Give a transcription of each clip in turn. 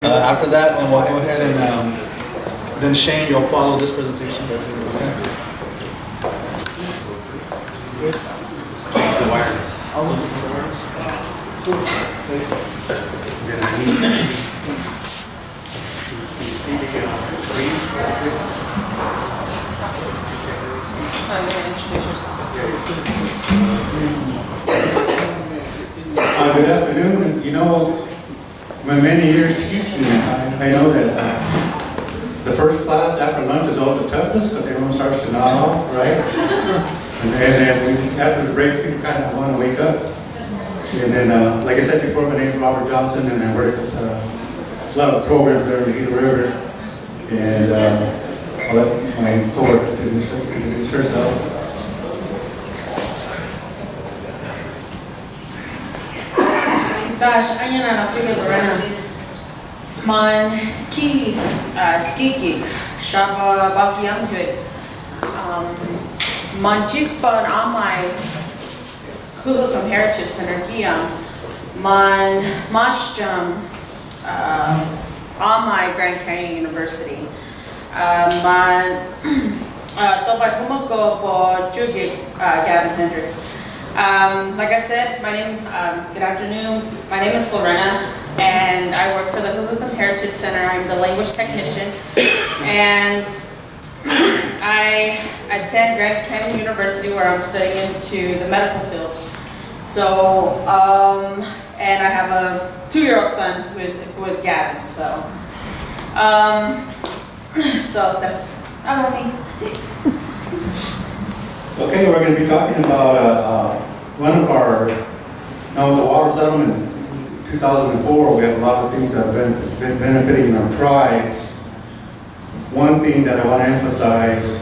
After that, then we'll go ahead and then Shane, you'll follow this presentation. Good afternoon. You know, my many years teaching, I know that the first class after lunch is always the toughest because everyone starts to nod off, right? and then after the break, people kind of want to wake up. And then, like I said before, my name is Robert Johnson, and I work with a lot of programs there in the Gila River. And I'll let my coworker introduce herself. Gosh, I'm gonna Lorena. Man ki skiki shava baki amjit. Man jikban amai Huhugam Heritage Center giyam. Man mashjam amai Grand Canyon University. Man tobai humako bo jugik Gavin Hendrix. Like I said, good afternoon. My name is Lorena, and I work for the Huhugam Heritage Center. I'm the language technician, and I attend Grand Canyon University, where I'm studying into the medical field. So, and I have a 2-year-old son who is Gavin. So, so that's about me. Okay, we're going to be talking about one of our, the water settlement in 2004. We have a lot of things that have been benefiting our tribe. One thing that I want to emphasize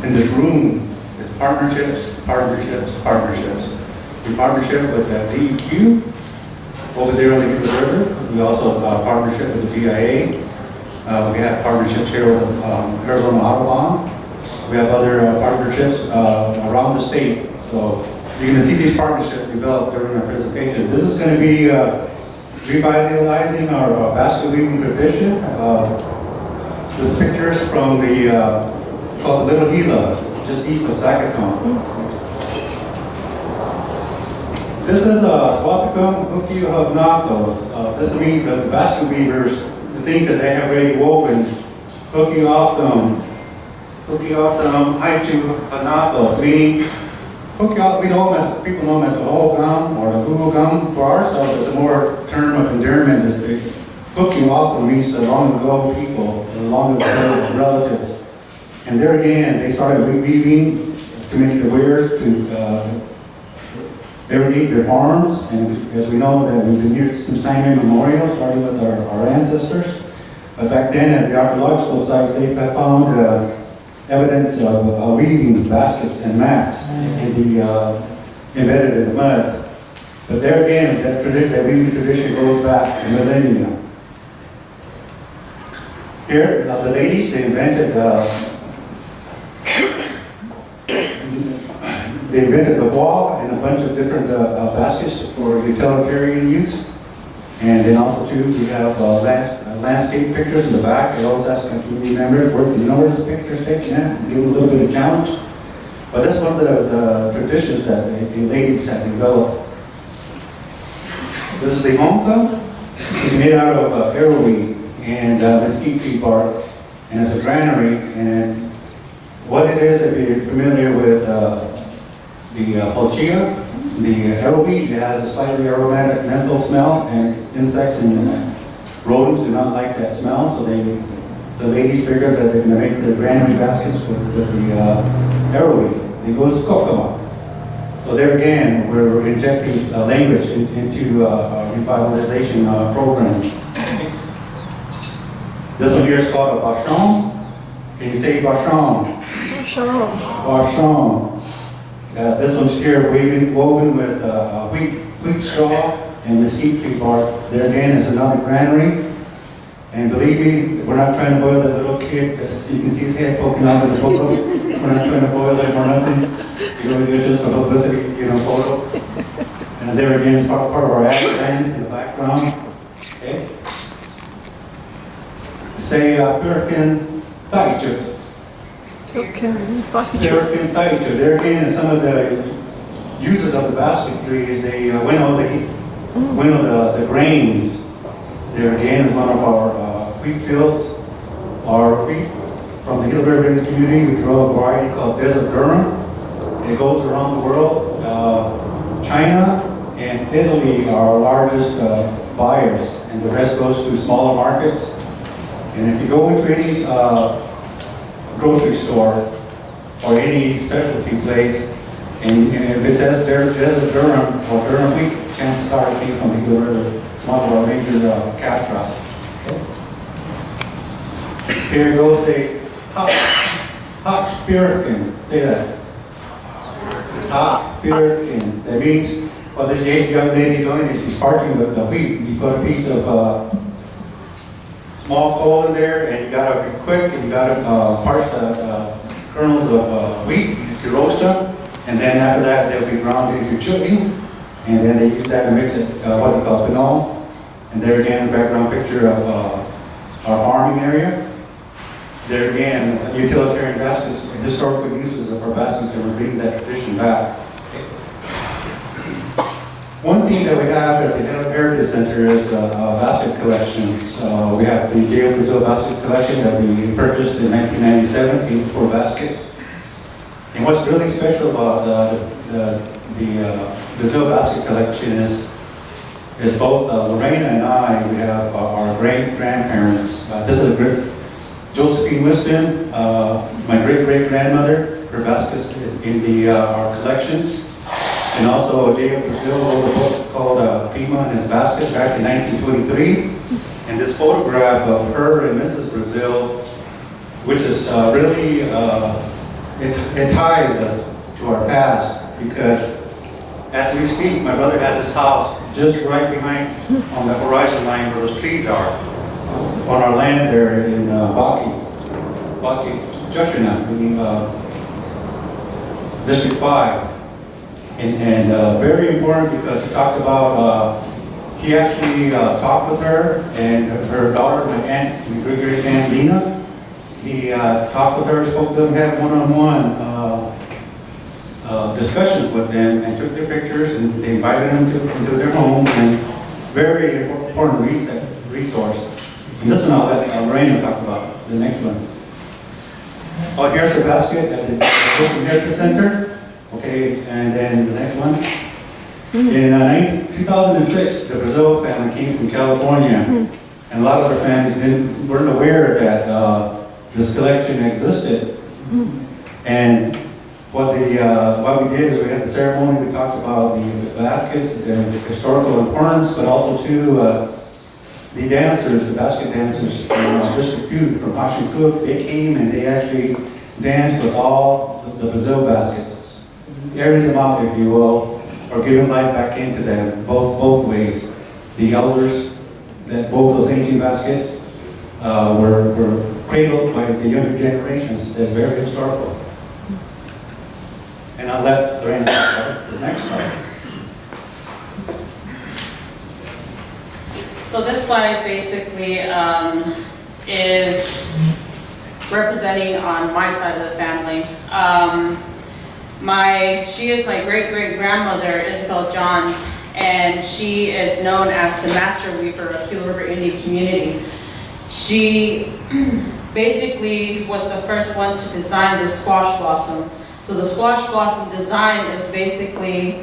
in this room is partnerships, partnerships, partnerships. We partnership with the Hekiu over there on the Gila River. We also have a partnership with the BIA. We have partnerships here with Arizona. We have other partnerships around the state. So you're going to see these partnerships develop during our presentation. This is going to be revitalizing our basket weaving tradition. This picture is from the called the Little Gila, just east of S-hu'huathkam. This is S-hu'huathkam, Hekiu, Nathos. This means the basket weavers, the things that they have already woven, Hekiu, Nathos, meaning we know him as, people know him as the Huhugam or the Huhugam. For ourselves, it's a more term of endearment. Is the Hekiu means the long ago people, the long ago relatives. And there again, they started weaving to make the wares to irrigate their farms. And as we know, that we've been here since time immemorial, starting with our ancestors. But back then, at the archaeological sites, they found evidence of weaving baskets and mats embedded in the mud. But there again, that weaving tradition goes back to millennia. Here, the ladies, they invented the wall and a bunch of different baskets for utilitarian use. And then also too, we have landscape pictures in the back. I always ask my community members, do you know where this picture is taken at? Give them a little bit of challenge. But that's one of the traditions that the ladies have developed. This is the honka. It's made out of arrowweed and mesquite tree bark, and it's a granary. And what it is, if you're familiar with the polchia, the arrowweed, it has a slightly aromatic menthol smell, and insects and rodents do not like that smell, so the ladies figured that they're going to make the granary baskets with the arrowweed. They go to kokoma. So there again, we're injecting language into a revitalization program. This one here is called a bashon. Can you say bashon? Bashon. Bashon. This one's here woven with wheat straw and mesquite tree bark. There again is another granary. And believe me, we're not trying to boil that little kid. You can see his head poking out of the photo. We're not trying to boil it or nothing. It's just a publicity, photo. And there again is part of our action plans in the background. Okay. say Purican Taichu. Purican Taichu. There again, some of the uses of the basketry is they winnow the grains. There again is one of our wheat fields. Our wheat from the Gila River community, we grow a variety called Desert Durum. It goes around the world. China and Italy are our largest buyers, and the rest goes to smaller markets. And if you go into any grocery store or any specialty place, and if it says Desert Durum or Durum wheat, chances are it came from the Gila River, one of our major cash crops. Here goes a hot Purican. Say that. Hot Purican. That means, well, this young lady doing this, she's parching the wheat. You put a piece of small coal in there, and you gotta be quick, and you gotta parch the kernels of wheat to roast them, and then after that they'll be ground into chili, and then they use that to mix it, what they call pinole. And there again, a background picture of our farming area. There again, utilitarian baskets, historical uses of our baskets, and we're bringing that tradition back. One thing that we have at the Heritage Center is basket collections. We have the J.O. Brazil basket collection that we purchased in 1997, 84 baskets. And what's really special about the Brazil basket collection is both Lorena and I, we have our great-grandparents. This is a group. Josephine Wiston, my great-great-grandmother, her baskets in our collections. And also J.O. Brazil wrote a book called Pima and His Basket back in 1923. And this photograph of her and Mrs. Brazil, which is really, it ties us to our past, because as we speak, my brother has his house just right behind on the horizon line where those trees are, on our land there in Baki, Joshua, District 5. And very important because he talked about, he actually talked with her and her daughter, my aunt, my great-great-aunt Lena. He talked with her, spoke to them, had one-on-one discussions with them, and took their pictures, and they invited them into their homes, and very important resource. And this one I'll let Lorena talk about, the next one. Oh, here's the basket at the Heritage Center. Okay, and then the next one. In 2006, the Brazil family came from California, and a lot of their families weren't aware that this collection existed. And what we did is we had the ceremony. We talked about the baskets, the historical importance, but also too the dancers, the basket dancers from District 2 from Huhugam. They came and they actually danced with all the Brazil baskets. Airing them out, if you will, or giving life back into them, both ways. The elders, that both those ancient baskets were cradled by the younger generations. That's very historical. And I'll let Lorena talk about the next slide. So this slide basically is representing on my side of the family. She is my great-great-grandmother, Isabel Johns, and she is known as the master weaver of Gila River Indian community. She basically was the first one to design this squash blossom. So the squash blossom design is basically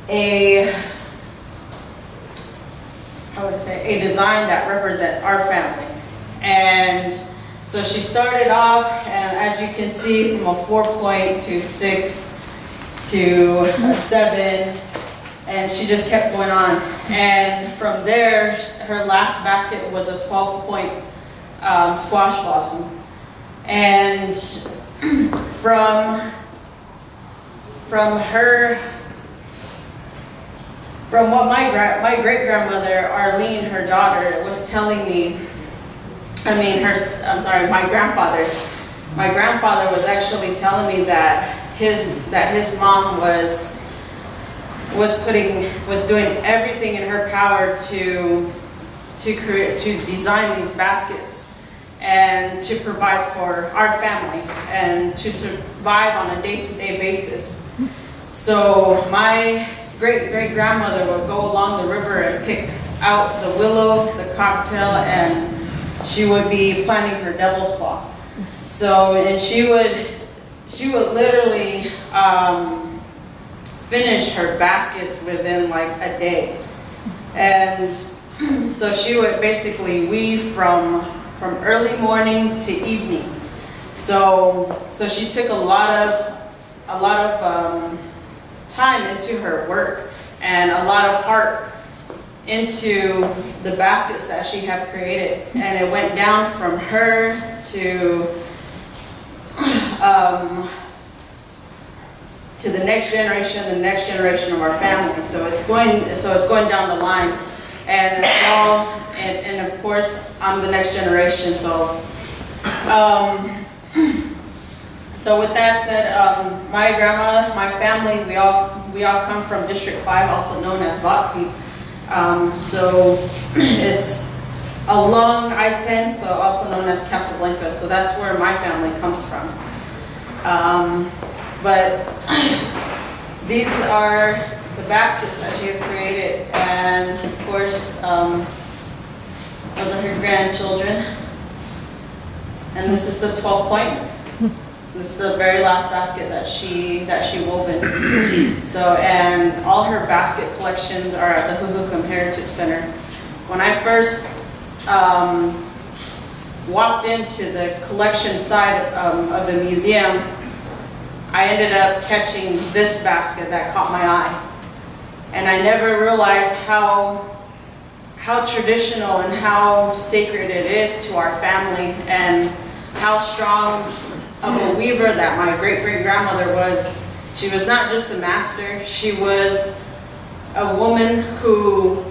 a design that represents our family. And so she started off, and as you can see, from a 4-point to 6 to a 7, and she just kept going on. And from there, her last basket was a 12-point squash blossom. And from what my great-grandmother, Arlene, her daughter, was telling me, my grandfather. My grandfather was actually telling me that his mom was doing everything in her power to to design these baskets and to provide for our family and to survive on a day-to-day basis. So my great-great-grandmother would go along the river and pick out the willow, the cocktail, and she would be planting her devil's claw. So, and she would literally finish her baskets within like a day. And so she would basically weave from early morning to evening. So she took a lot of time into her work and a lot of heart into the baskets that she had created, and it went down from her to the next generation of our family. So it's going down the line, and it's all, and of course I'm the next generation. So so with that said, my grandma, my family, we all come from District 5, also known as Vatho. So it's along I-10, so also known as Casablanca. So that's where my family comes from. But these are the baskets that she had created, and of course, those are her grandchildren. And this is the 12 point. This is the very last basket that she woven. So, and all her basket collections are at the Huhugam Heritage Center. When I first walked into the collection side of the museum, I ended up catching this basket that caught my eye. And I never realized how traditional and how sacred it is to our family, and how strong of a weaver that my great-great-grandmother was. She was not just a master, she was a woman who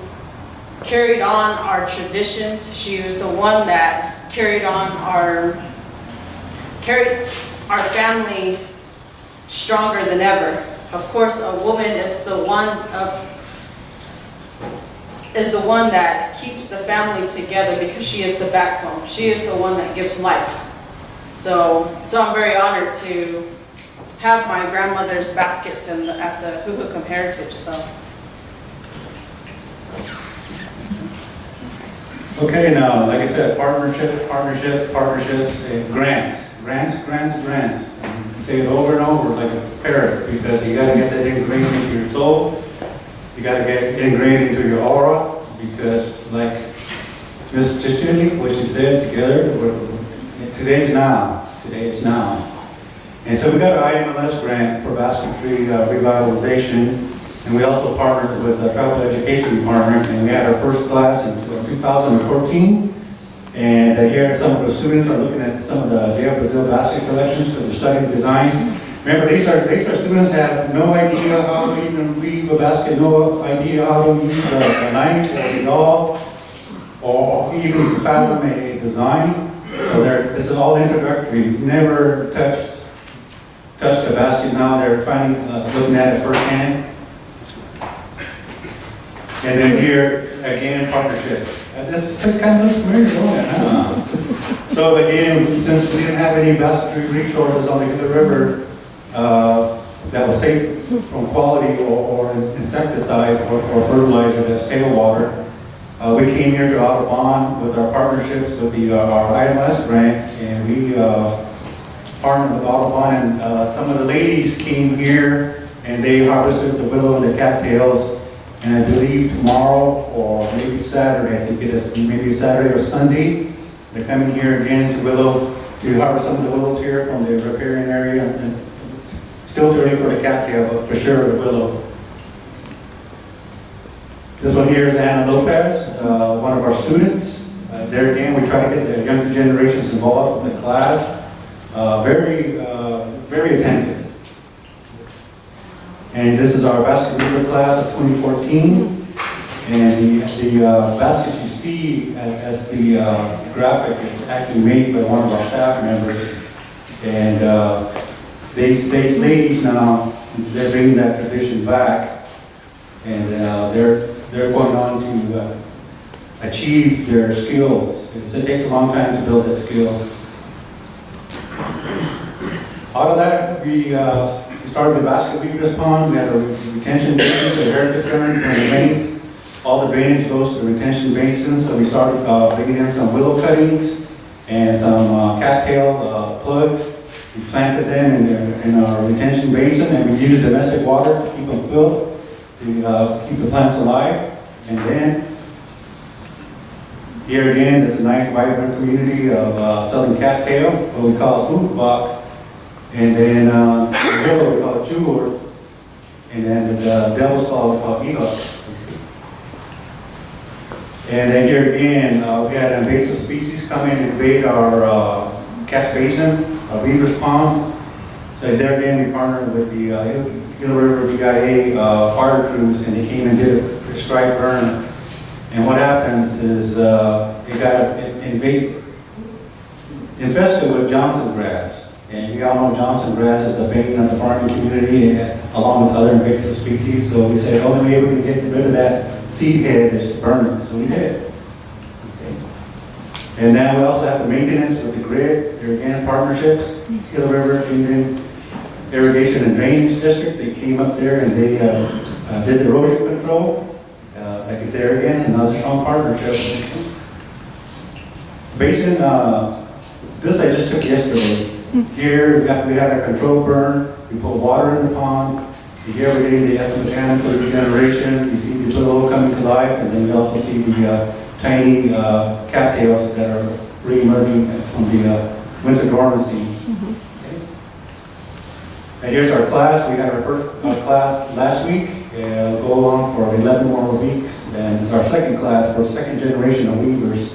carried on our traditions. She was the one that carried our family stronger than ever. Of course, a woman is the one that keeps the family together, because she is the backbone. She is the one that gives life. So I'm very honored to have my grandmother's baskets at the Huhugam Heritage. So. Okay, now, like I said, partnerships, and grants. Say it over and over like a parrot, because you got to get that ingrained into your soul. You got to get it ingrained into your aura, because like Ms. Chichini, what she said together, today is now. And so we got an IMLS grant for basketry revitalization, and we also partnered with a tribal education department, and we had our first class in 2014. And here some of the students are looking at some of the J.F. Brazil basket collections because they're studying designs. Remember, these are students that have no idea how to even weave a basket, no idea how to use a knife or a doll, or even fathom a design. So this is all introductory. Never touched a basket. Now they're finally looking at it firsthand. And then here again, partnerships. This kind of looks familiar, don't it? Huh? So again, since we didn't have any basketry resources on the river that was safe from quality or insecticide or fertilizer that's tailwater, we came here to Audubon with our partnerships with our IMS grant, and we partnered with Audubon, and some of the ladies came here and they harvested the willow and the cattails. And I believe tomorrow or maybe Saturday, I think it is maybe Saturday or Sunday, they're coming here again to Willow to harvest some of the willows here from the riparian area, and still turning for the cattail, but for sure the willow. This one here is Anna Lopez, one of our students. There again, we try to get the younger generations involved in the class. Very attentive. And this is our basket weaver class of 2014. And the basket you see as the graphic is actually made by one of our staff members. And these ladies now, they're bringing that tradition back. And they're going on to achieve their skills. It takes a long time to build that skill. Out of that, we started the basket weavers pond. We had a retention basin, the air concern, and the rains. All the drainage goes to the retention basins, so we started bringing in some willow cuttings and some cattail plugs. We planted them in our retention basin, and we used domestic water to keep them filled, to keep the plants alive. And then, here again, there's a nice vibrant community of southern cattail, what we call S-hu'huathkam. And then the willow we call Jewel, and then the devil's claw we call Gila. And then here again, we had invasive species come in and invade our catch basin, our weaver's pond. So there again, we partnered with the Gila River BIA fire crews, and they came and did a prescribed burn. And what happens is it got infested with Johnson grass. And we all know Johnson grass is the bane of the farming community, along with other invasive species. So we said, only way we can get rid of that seed head is to burn it. So we did. Okay. And now we also have the maintenance with the GRIC. There again, partnerships. Gila River Indian Irrigation and Drainage District. They came up there and they did the erosion control. Like there again, another strong partnership. Basin. This I just took yesterday. Here, we had a control burn. We put water in the pond. Here we're getting the Ethnobotanical Regeneration. You see the willow coming to life, and then you also see the tiny cattails that are re-emerging from the winter dormancy. Okay. And here's our class. We had our first class last week. We'll go on for 11 more weeks. And it's our second class for second generation of weavers.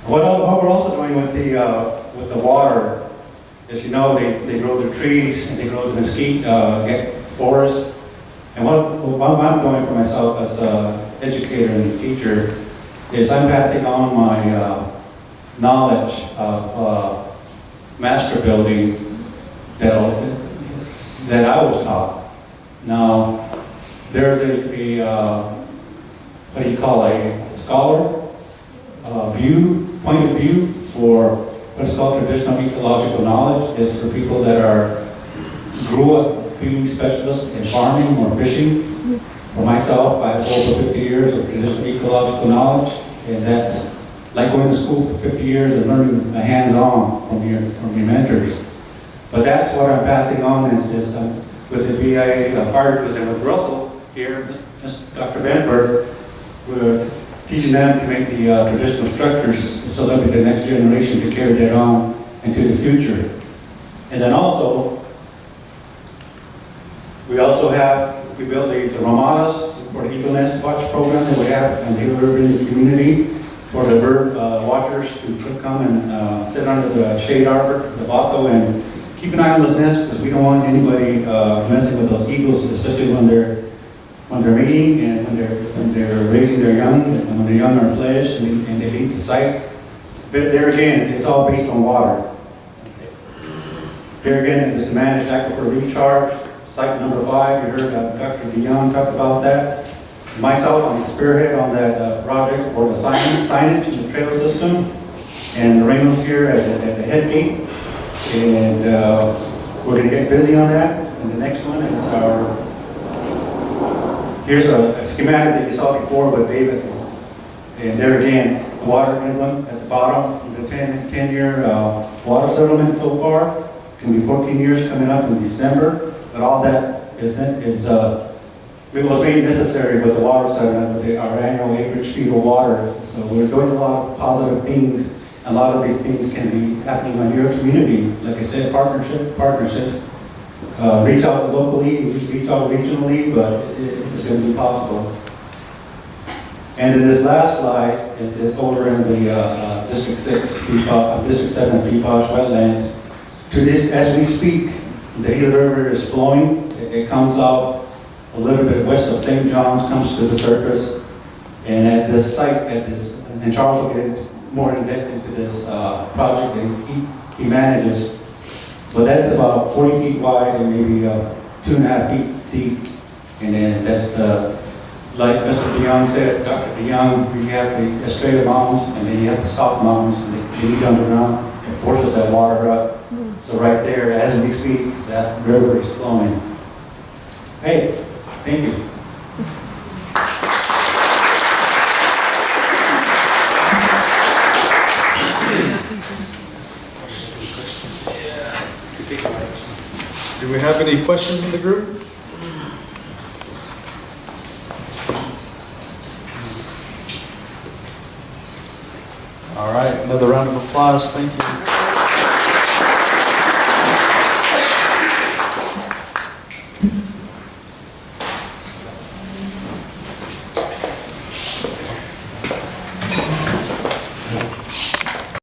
What we're also doing with the water is, you know, they grow the trees and they grow the mesquite forest. And what I'm doing for myself as an educator and teacher is I'm passing on my knowledge of master building that I was taught. Now, there's a what do you call a scholar point of view for what's called traditional ecological knowledge. Is for people that grew up being specialists in farming or fishing. For myself, I have over 50 years of traditional ecological knowledge, and that's like going to school for 50 years and learning hands-on from your mentors. But that's what I'm passing on is with the BIA fire crews and with Russell here, Dr. Benford, we're teaching them to make the traditional structures so that the next generation to carry that on into the future. And then also, we built these ramadas for the Eagle Nestwatch program that we have in the urban community for the bird watchers to come and sit under the shade arbor, the Vatho, and keep an eye on those nests because we don't want anybody messing with those eagles, especially when they're mating and when they're raising their young, and when the young are fledged and they leave the site. But there again, it's all based on water. Here again, it's the managed aquifer recharge, site number 5. You heard Dr. DeYoung talk about that. Myself, I'm the spearhead on that project for the signage and the trail system, and Lorena's here at the head gate, and we're going to get busy on that. And the next one is here's a schematic that you saw before with David. And there again, the water inlet at the bottom, the 10-year water settlement so far. It's going to be 14 years coming up in December. But all that it was made necessary with the water settlement, with our annual acreage feet of water. So we're doing a lot of positive things. A lot of these things can be happening on your community. Like I said, partnership. Reach out locally, reach out regionally, but it's going to be possible. And then this last slide is over in the District 7 Peaposh wetlands. As we speak, the Gila River is flowing. It comes out a little bit west of St. John's, comes to the surface. And at this site, and Charles will get more in depth into this project that he manages. But that's about 40 feet wide and maybe 2.5 feet deep. And then that's like Mr. DeYoung said, Dr. DeYoung, we have the Australia mountains, and then you have the South mountains, and they lead underground, it forces that water up. So right there, as we speak, that river is flowing. Hey, thank you. Do we have any questions in the group? All right, another round of applause. Thank you.